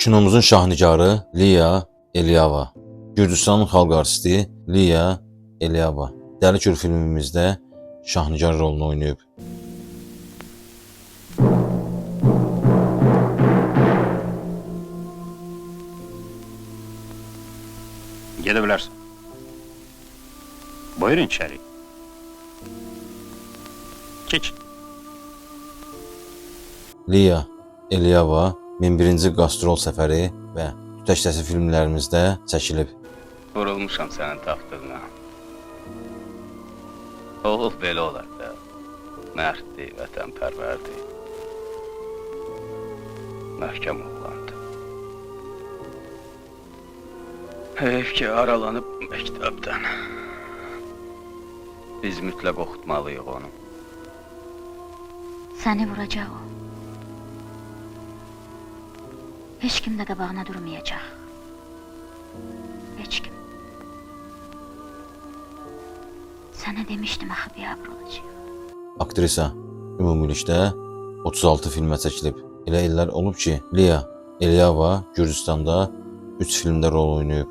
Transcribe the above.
Kinomuzun şahnigarı Liya Eliyava, Gürcüstanın xalq artisti Liya Eliyava Dəli Kür filmimizdə şahnigar rolunu oynayıb. Gedebilirsin. Buyurun içeri. Geç. Liya Eliyava 1001-ci qastrol səfəri və Tütək filmlərimizdə çəkilib. Vurulmuşam sənin tapdığına. Oğul belə olar da. Mərddir, vətənpərvərdir. Məhkəm oğlandı. Heyf ki, aralanıb məktəbdən. Biz mütləq oxutmalıyıq onu. Səni vuracaq o. Heç kim də qabağına durmayacaq. Heç kim. Sənə demişdim axı biabr olacaq. Aktrisa ümumilikdə 36 filmə çəkilib. Elə illər olub ki, Liya Eliyava Gürcüstanda 3 filmdə rol oynayıb.